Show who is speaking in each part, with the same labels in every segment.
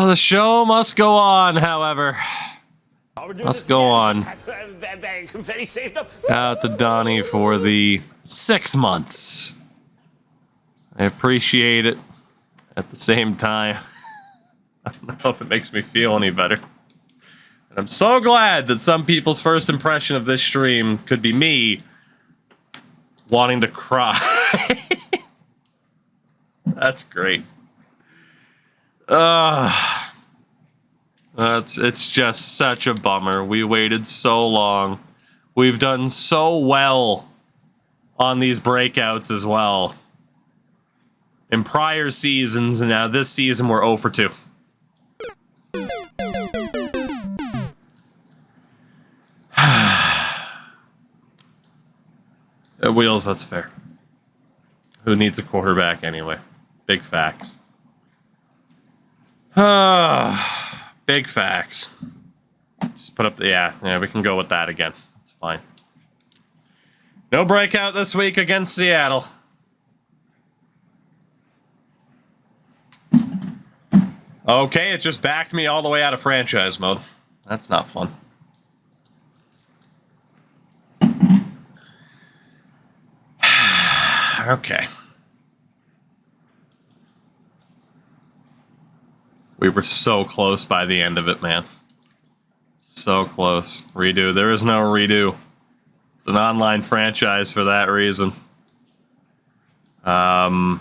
Speaker 1: Oh, the show must go on, however. Must go on. Shout out to Donnie for the 6 months. I appreciate it. At the same time, I don't know if it makes me feel any better. And I'm so glad that some people's first impression of this stream could be me wanting to cry. That's great. It's just such a bummer. We waited so long. We've done so well on these breakouts as well. In prior seasons, and now this season we're 0 for 2. Wheels, that's fair. Who needs a quarterback anyway? Big facts. Big facts. Just put up the... Yeah, we can go with that again. It's fine. No breakout this week against Seattle. Okay, it just backed me all the way out of franchise mode. That's not fun. Okay. We were so close by the end of it, man. So close. Redo. There is no redo. It's an online franchise for that reason. You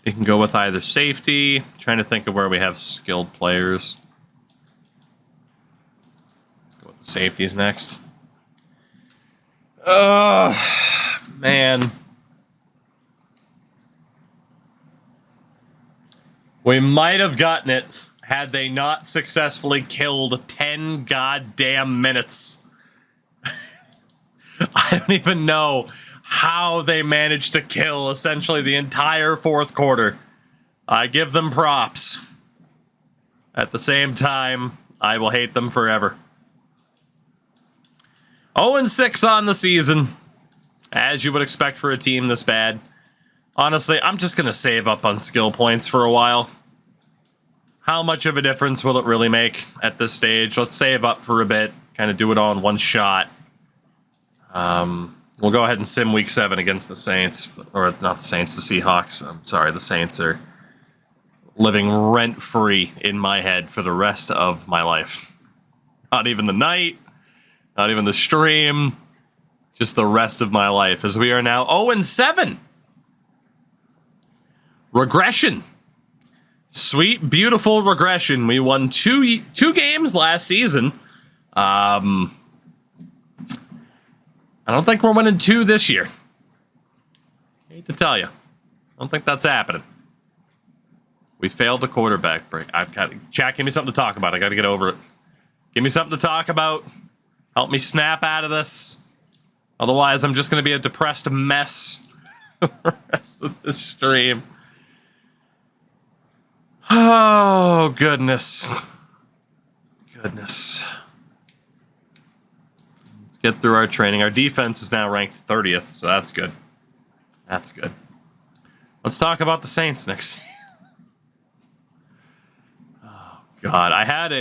Speaker 1: can go with either safety. Trying to think of where we have skilled players. Go with the safeties next. Man. We might have gotten it had they not successfully killed 10 goddamn minutes. I don't even know how they managed to kill essentially the entire fourth quarter. I give them props. At the same time, I will hate them forever. 0-6 on the season, as you would expect for a team this bad. Honestly, I'm just going to save up on skill points for a while. How much of a difference will it really make at this stage? Let's save up for a bit, kind of do it all in one shot. We'll go ahead and sim week 7 against the Saints. Or not the Saints, the Seahawks. I'm sorry, the Saints are living rent-free in my head for the rest of my life. Not even the night, not even the stream, just the rest of my life, as we are now 0-7. Regression. Sweet, beautiful regression. We won two games last season. I don't think we're winning 2 this year. Hate to tell you. I don't think that's happening. We failed the quarterback break. Chat, give me something to talk about. I got to get over it. Give me something to talk about. Help me snap out of this. Otherwise, I'm just going to be a depressed mess for the rest of this stream. Oh, goodness. Goodness. Let's get through our training. Our defense is now ranked 30th, so that's good. That's good. Let's talk about the Saints next. Oh, God. I had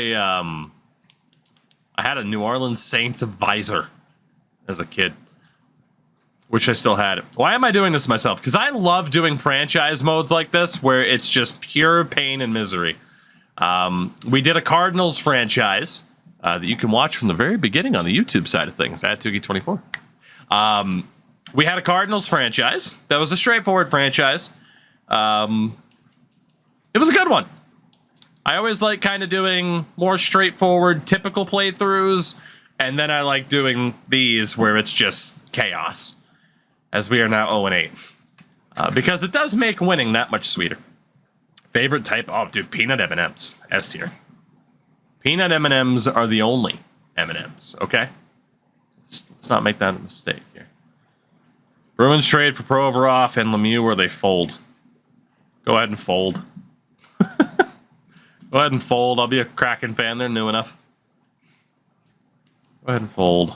Speaker 1: a New Orleans Saints visor as a kid. Wish I still had it. Why am I doing this to myself? Because I love doing franchise modes like this, where it's just pure pain and misery. We did a Cardinals franchise that you can watch from the very beginning on the YouTube side of things, at Tugi24. We had a Cardinals franchise. That was a straightforward franchise. It was a good one. I always like kind of doing more straightforward, typical playthroughs, and then I like doing these where it's just chaos. As we are now 0-8. Because it does make winning that much sweeter. Favorite type? Oh, dude, peanut M&Ms. S tier. Peanut M&Ms are the only M&Ms, okay? Let's not make that a mistake here. Bruins trade for Provorov and Lemieux, where they fold. Go ahead and fold. Go ahead and fold. I'll be a Kraken fan. They're new enough. Go ahead and fold.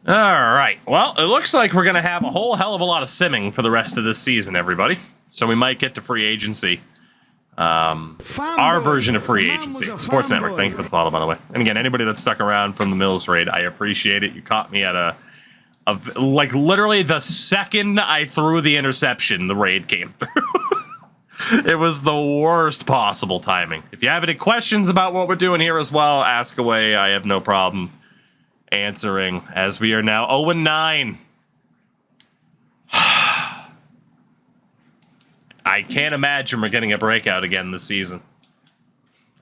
Speaker 1: All right. Well, it looks like we're going to have a whole hell of a lot of simming for the rest of this season, everybody. So we might get to free agency Our version of free agency. Sports Network, thank you for the follow, by the way. And again, anybody that's stuck around from the Mills raid, I appreciate it. You caught me at like literally the second I threw the interception, the raid came through. It was the worst possible timing. If you have any questions about what we're doing here as well, ask away. I have no problem answering, as we are now 0-9. I can't imagine we're getting a breakout again this season.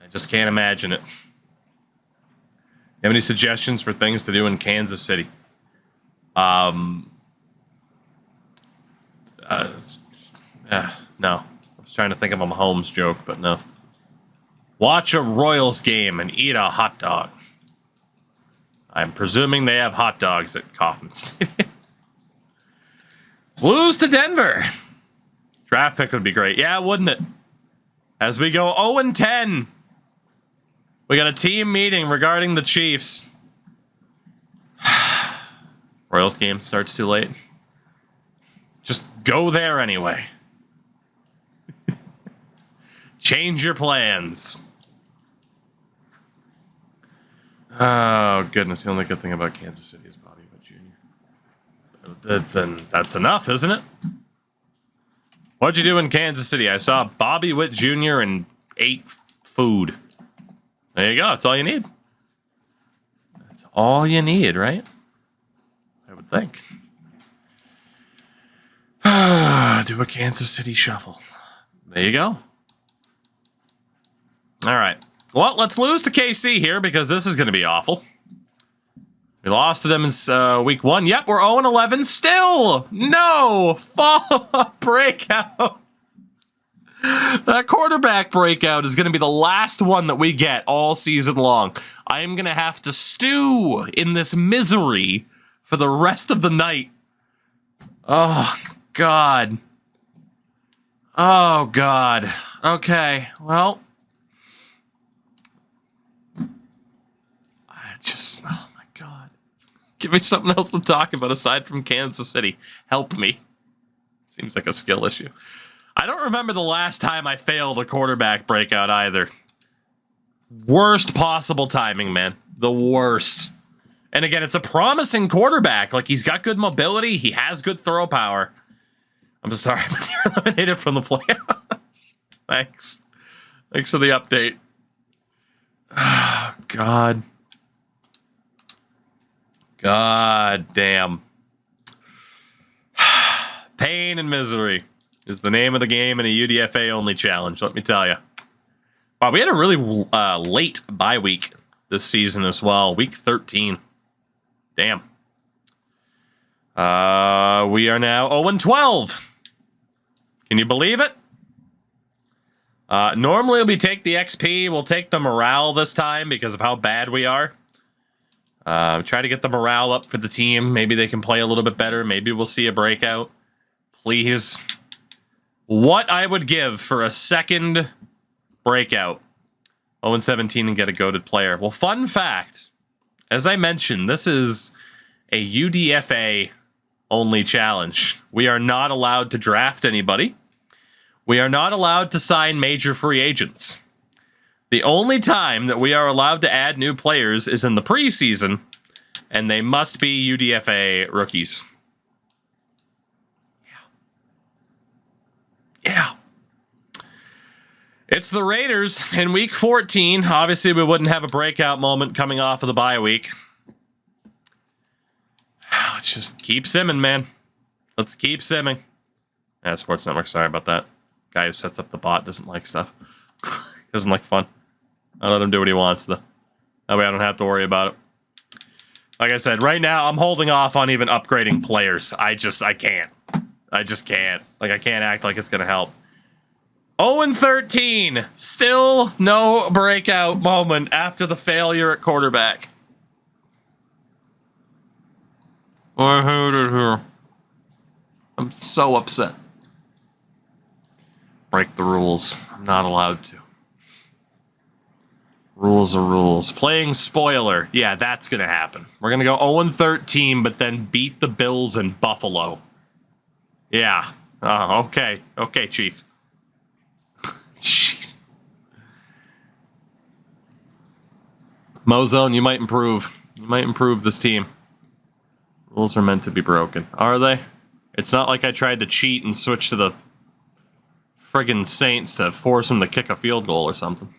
Speaker 1: I just can't imagine it. You have any suggestions for things to do in Kansas City? No. I was trying to think of a Mahomes joke, but no. Watch a Royals game and eat a hot dog. I'm presuming they have hot dogs at Kauffman Stadium. Let's lose to Denver. Draft pick would be great. Yeah, wouldn't it? As we go 0-10. We got a team meeting regarding the Chiefs. Royals game starts too late. Just go there anyway. Change your plans. Oh, goodness. The only good thing about Kansas City is Bobby Witt Jr. Then that's enough, isn't it? What'd you do in Kansas City? I saw Bobby Witt Jr. and ate food. There you go. That's all you need. That's all you need, right? I would think. Do a Kansas City shuffle. There you go. All right. Well, let's lose to KC here because this is going to be awful. We lost to them in week 1. Yep, we're 0-11 still. No follow-up breakout. That quarterback breakout is going to be the last one that we get all season long. I am going to have to stew in this misery for the rest of the night. Oh, God. Oh, God. Okay, well. Oh, my God. Give me something else to talk about aside from Kansas City. Help me. Seems like a skill issue. I don't remember the last time I failed a quarterback breakout either. Worst possible timing, man. The worst. And again, it's a promising quarterback. Like, he's got good mobility. He has good throw power. I'm sorry, but you're eliminated from the playoffs. Thanks. Thanks for the update. Oh, God. God damn. Pain and misery is the name of the game in a UDFA only challenge, let me tell you. Wow, we had a really late bye week this season as well. Week 13. Damn. We are now 0-12. Can you believe it? Normally we take the XP. We'll take the morale this time because of how bad we are. Try to get the morale up for the team. Maybe they can play a little bit better. Maybe we'll see a breakout. Please. What I would give for a second breakout. 0-17 and get a goated player. Well, fun fact. As I mentioned, this is a UDFA only challenge. We are not allowed to draft anybody. We are not allowed to sign major free agents. The only time that we are allowed to add new players is in the preseason, and they must be UDFA rookies. Yeah. It's the Raiders in week 14. Obviously, we wouldn't have a breakout moment coming off of the bye week. Let's just keep simming, man. Let's keep simming. Sports Network, sorry about that. Guy who sets up the bot doesn't like stuff. He doesn't like fun. I let him do what he wants, though. That way I don't have to worry about it. Like I said, right now I'm holding off on even upgrading players. I can't. I just can't. Like, I can't act like it's going to help. 0-13. Still no breakout moment after the failure at quarterback. I hate it here. I'm so upset. Break the rules. I'm not allowed to. Rules are rules. Playing spoiler. Yeah, that's going to happen. We're going to go 0-13, but then beat the Bills in Buffalo. Yeah. Oh, okay. Okay, Chief. Jeez. Mozone, you might improve. You might improve this team. Rules are meant to be broken. Are they? It's not like I tried to cheat and switch to the friggin' Saints to force them to kick a field goal or something.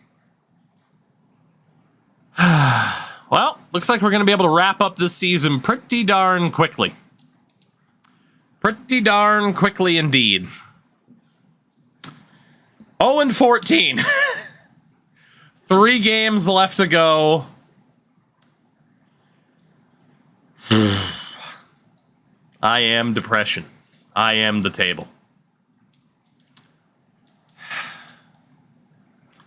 Speaker 1: Well, looks like we're going to be able to wrap up this season pretty darn quickly. Pretty darn quickly indeed. 0-14. 3 games left to go. I am depression. I am the table.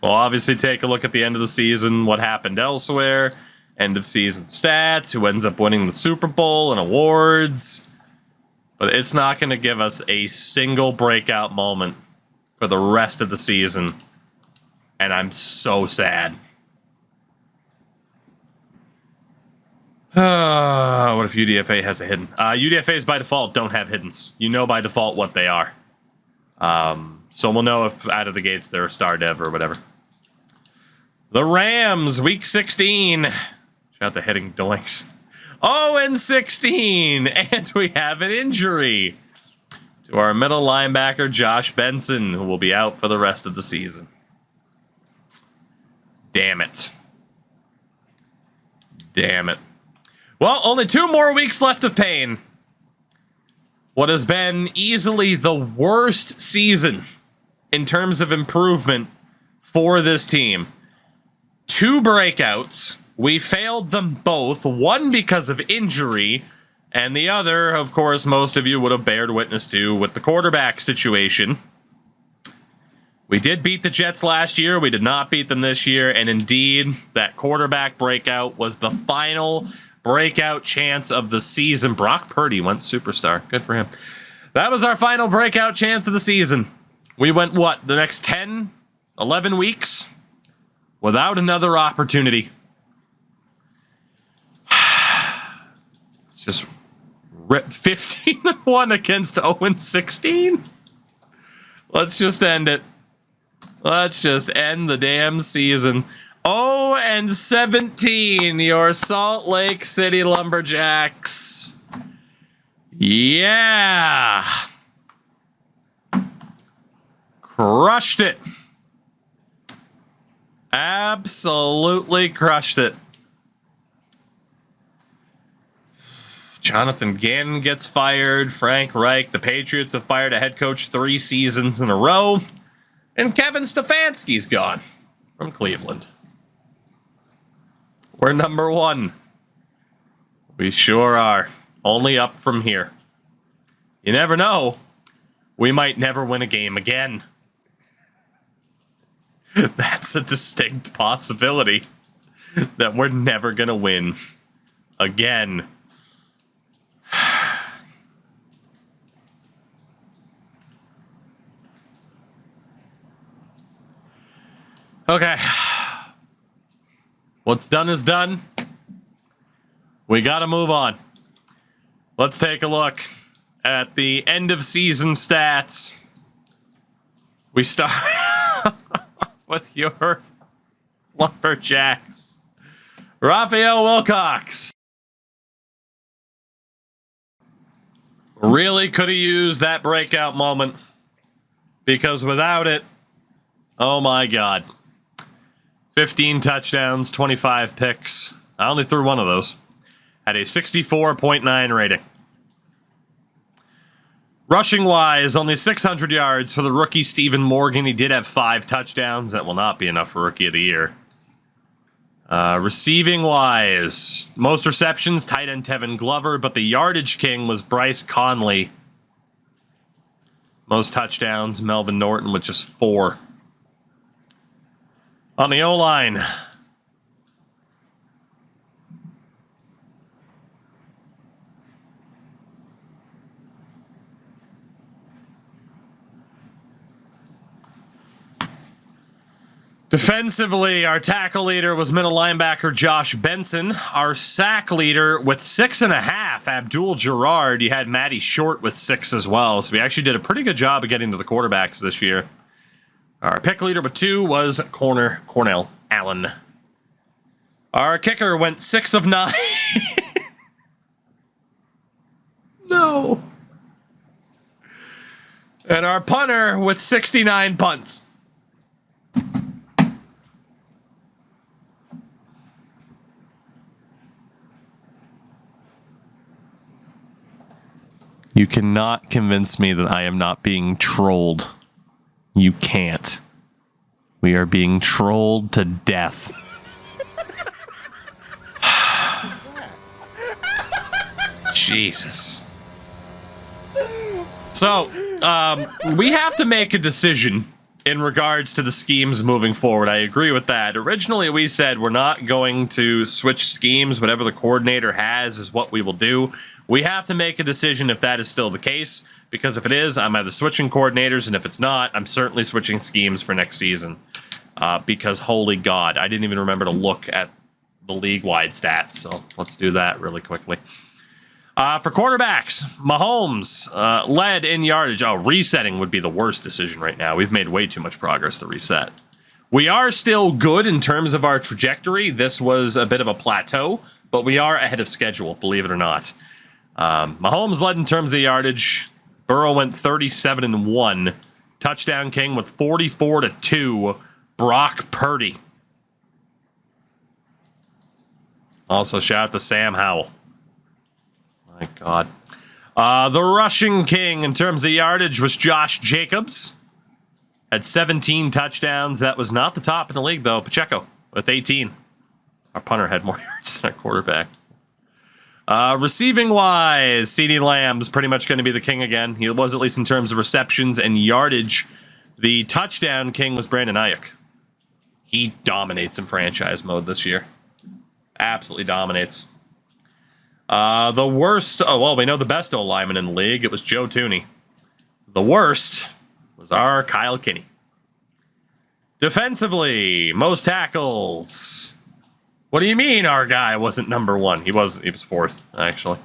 Speaker 1: We'll obviously take a look at the end of the season, what happened elsewhere, end of season stats, who ends up winning the Super Bowl and awards. But it's not going to give us a single breakout moment for the rest of the season. And I'm so sad. What if UDFA has a hidden? UDFAs by default don't have hiddens. You know by default what they are. So we'll know if out of the gates they're a star dev or whatever. The Rams, week 16. Shout out the hitting doinks. 0-16, and we have an injury to our middle linebacker, Josh Benson, who will be out for the rest of the season. Damn it. Damn it. Well, only 2 more weeks left of pain. What has been easily the worst season in terms of improvement for this team. 2 breakouts. We failed them both. One because of injury, and the other, of course, most of you would have bared witness to with the quarterback situation. We did beat the Jets last year. We did not beat them this year. And indeed, that quarterback breakout was the final breakout chance of the season. Brock Purdy went superstar. Good for him. That was our final breakout chance of the season. We went, what, the next 10, 11 weeks without another opportunity. It's just rip 15-1 against 0-16. Let's just end it. Let's just end the damn season. 0-17, your Salt Lake City Lumberjacks. Yeah. Crushed it. Absolutely crushed it. Jonathan Gannon gets fired. Frank Reich. The Patriots have fired a head coach 3 seasons in a row. And Kevin Stefanski's gone from Cleveland. We're number 1. We sure are. Only up from here. You never know. We might never win a game again. That's a distinct possibility that we're never going to win again. Okay. What's done is done. We got to move on. Let's take a look at the end of season stats. We start with your Lumberjacks. Raphael Wilcox. Really could have used that breakout moment, because without it, oh my God. 15 touchdowns, 25 picks. I only threw one of those. Had a 64.9 rating. Rushing-wise, only 600 yards for the rookie Stephen Morgan. He did have 5 touchdowns. That will not be enough for Rookie of the Year. Receiving-wise, most receptions, tight end Tevin Glover, but the yardage king was Bryce Conley. Most touchdowns, Melvin Norton with just 4. On the O-line, defensively, our tackle leader was middle linebacker Josh Benson. Our sack leader with 6.5, Abdul Gerard. You had Matty Short with 6 as well. So we actually did a pretty good job of getting to the quarterbacks this year. Our pick leader with 2 was Cornell Allen. Our kicker went 6 of 9. No. And our punter with 69 punts. You cannot convince me that I am not being trolled. You can't. We are being trolled to death. Jesus. So, we have to make a decision in regards to the schemes moving forward. I agree with that. Originally, we said we're not going to switch schemes. Whatever the coordinator has is what we will do. We have to make a decision if that is still the case, because if it is, I'm either switching coordinators, and if it's not, I'm certainly switching schemes for next season. Because, holy God, I didn't even remember to look at the league-wide stats, so let's do that really quickly. For quarterbacks, Mahomes led in yardage. Oh, resetting would be the worst decision right now. We've made way too much progress to reset. We are still good in terms of our trajectory. This was a bit of a plateau, but we are ahead of schedule, believe it or not. Mahomes led in terms of yardage. Burrow went 37-1. Touchdown king with 44-2. Brock Purdy. Also, shout out to Sam Howell. My God. The rushing king in terms of yardage was Josh Jacobs. Had 17 touchdowns. That was not the top in the league, though. Pacheco with 18. Our punter had more yards than our quarterback. Receiving-wise, CeeDee Lamb's pretty much going to be the king again. He was, at least in terms of receptions and yardage. The touchdown king was Brandon Ayuk. He dominates in franchise mode this year. Absolutely dominates. The worst... Oh, well, we know the best O-lineman in the league. It was Joe Thuney. The worst was our Kyle Kinney. Defensively, most tackles... What do you mean our guy wasn't number one? He was fourth, actually.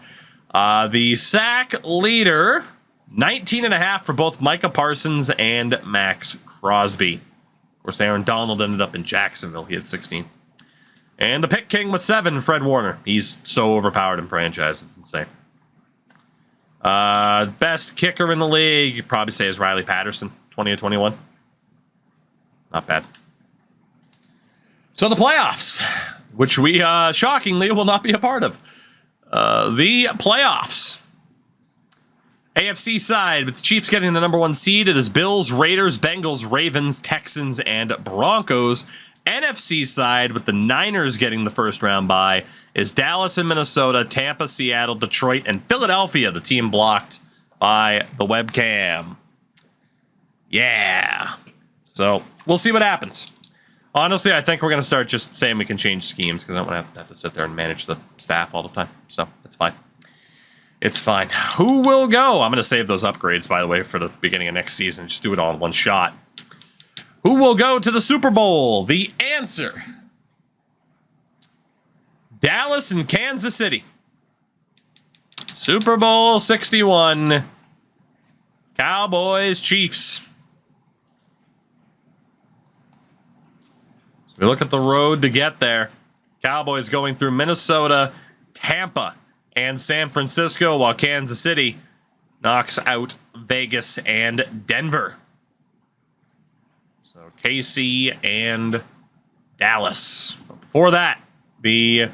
Speaker 1: The sack leader, 19.5 for both Micah Parsons and Max Crosby. Of course, Aaron Donald ended up in Jacksonville. He had 16. And the pick king with 7, Fred Warner. He's so overpowered in franchise. It's insane. Best kicker in the league, you'd probably say, is Riley Patterson, 20-21. Not bad. So the playoffs, which we shockingly will not be a part of. The playoffs. AFC side, with the Chiefs getting the number 1 seed, it is Bills, Raiders, Bengals, Ravens, Texans, and Broncos. NFC side, with the Niners getting the first round bye, is Dallas and Minnesota, Tampa, Seattle, Detroit, and Philadelphia, the team blocked by the webcam. Yeah. So, we'll see what happens. Honestly, I think we're going to start just saying we can change schemes, because I don't want to have to sit there and manage the staff all the time. So, it's fine. It's fine. Who will go? I'm going to save those upgrades, by the way, for the beginning of next season. Just do it all in one shot. Who will go to the Super Bowl? The answer: Dallas and Kansas City. Super Bowl 61. Cowboys, Chiefs. So we look at the road to get there. Cowboys going through Minnesota, Tampa, and San Francisco, while Kansas City knocks out Vegas and Denver. So KC and Dallas. But before that, the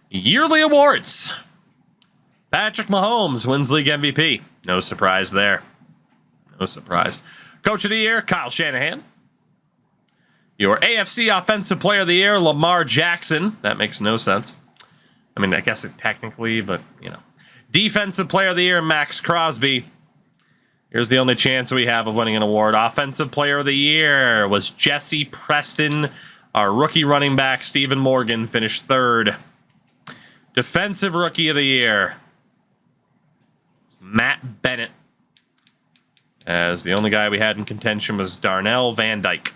Speaker 1: yearly awards. Patrick Mahomes wins league MVP. No surprise there. No surprise. Coach of the year, Kyle Shanahan. Your AFC Offensive Player of the Year, Lamar Jackson. That makes no sense. I mean, I guess it technically, but, you know. Defensive Player of the Year, Max Crosby. Here's the only chance we have of winning an award. Offensive Player of the Year was Jesse Preston. Our rookie running back, Stephen Morgan, finished third. Defensive Rookie of the Year, Matt Bennett. As the only guy we had in contention was Darnell Van Dyke,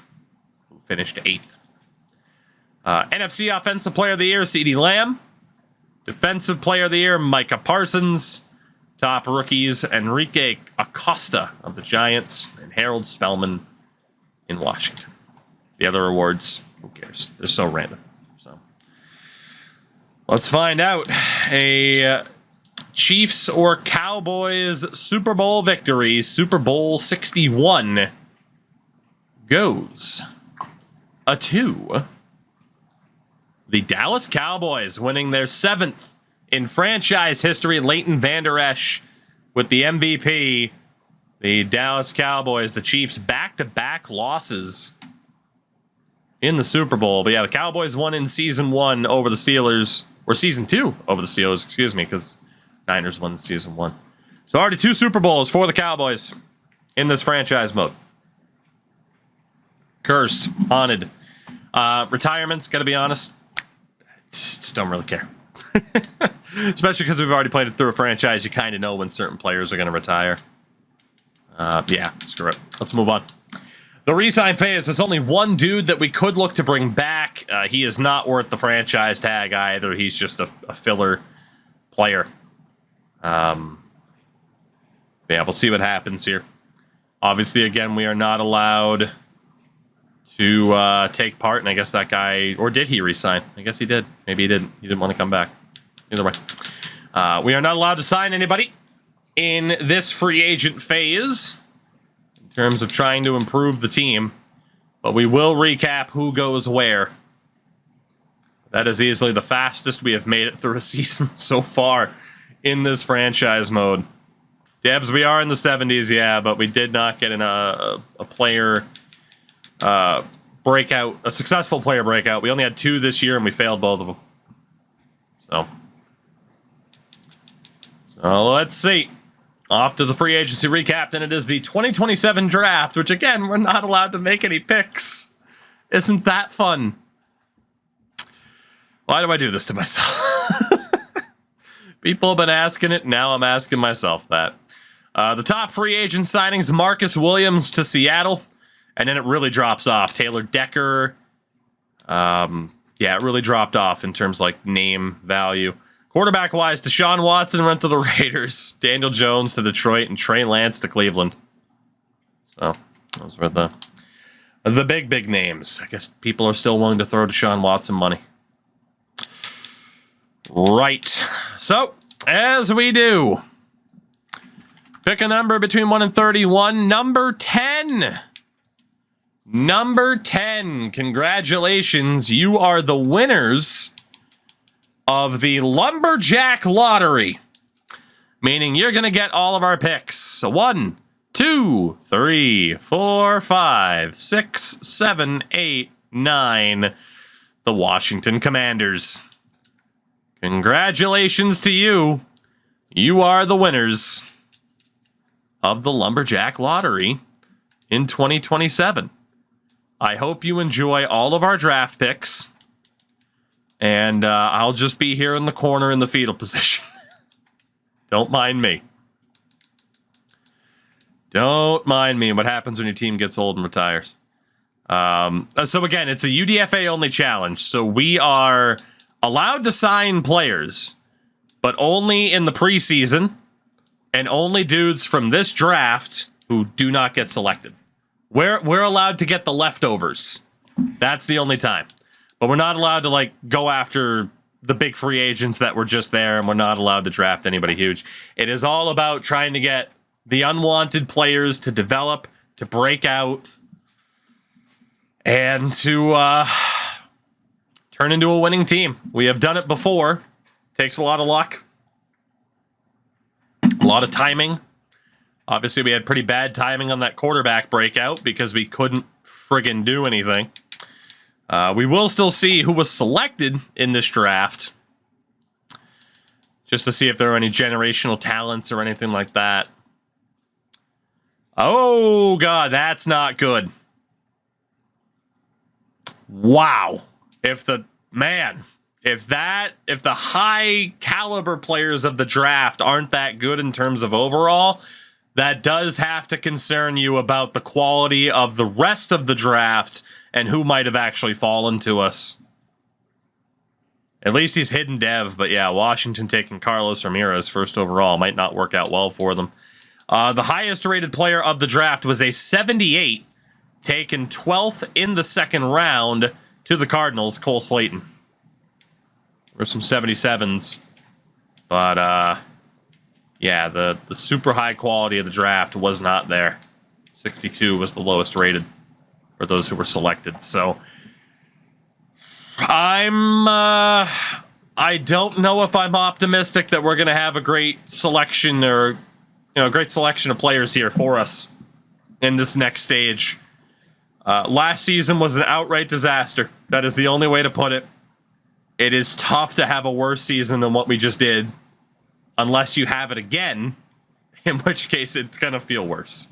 Speaker 1: who finished 8th. NFC Offensive Player of the Year, CeeDee Lamb. Defensive Player of the Year, Micah Parsons. Top rookies, Enrique Acosta of the Giants and Harold Spellman in Washington. The other awards, who cares? They're so random. So Let's find out. A Chiefs or Cowboys Super Bowl victory. Super Bowl 61 goes to the Dallas Cowboys, winning their 7th in franchise history. Leighton Vander Esch with the MVP. The Dallas Cowboys, the Chiefs, back-to-back losses in the Super Bowl. But yeah, the Cowboys won in season 1 over the Steelers, or season 2 over the Steelers, excuse me, because Niners won in season 1. So already 2 Super Bowls for the Cowboys in this franchise mode. Cursed, haunted. Retirements, gotta be honest, just don't really care. Especially because we've already played it through a franchise. You kind of know when certain players are going to retire. Yeah, screw it. Let's move on. The re-sign phase, there's only one dude that we could look to bring back. He is not worth the franchise tag either. He's just a filler player. Yeah, we'll see what happens here. Obviously, again, we are not allowed to take part, and I guess that guy, or did he resign? I guess he did. Maybe he didn't. He didn't want to come back. Either way. We are not allowed to sign anybody in this free agent phase in terms of trying to improve the team, but we will recap who goes where. That is easily the fastest we have made it through a season so far in this franchise mode. Debs, we are in the 70s, yeah, but we did not get in a player breakout, a successful player breakout. We only had 2 this year, and we failed both of them. So let's see. Off to the free agency recap, and it is the 2027 draft, which, again, we're not allowed to make any picks. Isn't that fun? Why do I do this to myself? People have been asking it, now I'm asking myself that. The top free agent signings, Marcus Williams to Seattle, and then it really drops off. Taylor Decker, yeah, it really dropped off in terms of, like, name value. Quarterback-wise, Deshaun Watson went to the Raiders, Daniel Jones to Detroit, and Trey Lance to Cleveland. So, those were the big names. I guess people are still willing to throw Deshaun Watson money. Right. So, as we do, pick a number between 1 and 31. Number 10. Number 10. Congratulations. You are the winners of the Lumberjack Lottery, meaning you're going to get all of our picks. So 1, 2, 3, 4, 5, 6, 7, 8, 9. The Washington Commanders. Congratulations to you. You are the winners of the Lumberjack Lottery in 2027. I hope you enjoy all of our draft picks. And I'll just be here in the corner in the fetal position. Don't mind me. Don't mind me. What happens when your team gets old and retires? So again, it's a UDFA only challenge. So we are allowed to sign players, but only in the preseason, and only dudes from this draft who do not get selected. We're allowed to get the leftovers. That's the only time. But we're not allowed to, like, go after the big free agents that were just there, and we're not allowed to draft anybody huge. It is all about trying to get the unwanted players to develop, to break out, and to turn into a winning team. We have done it before. Takes a lot of luck. A lot of timing. Obviously, we had pretty bad timing on that quarterback breakout because we couldn't friggin' do anything. We will still see who was selected in this draft, just to see if there are any generational talents or anything like that. Oh, God, that's not good. Wow. If the high caliber players of the draft aren't that good in terms of overall, that does have to concern you about the quality of the rest of the draft and who might have actually fallen to us. At least he's hidden dev, but yeah, Washington taking Carlos Ramirez first overall might not work out well for them. The highest rated player of the draft was a 78, taken 12th in the second round to the Cardinals, Cole Slayton. or some 77s. But yeah, the super high quality of the draft was not there. 62 was the lowest rated for those who were selected. So I don't know if I'm optimistic that we're going to have a great selection or a great selection of players here for us in this next stage. Last season was an outright disaster. That is the only way to put it. It is tough to have a worse season than what we just did, unless you have it again, in which case it's going to feel worse.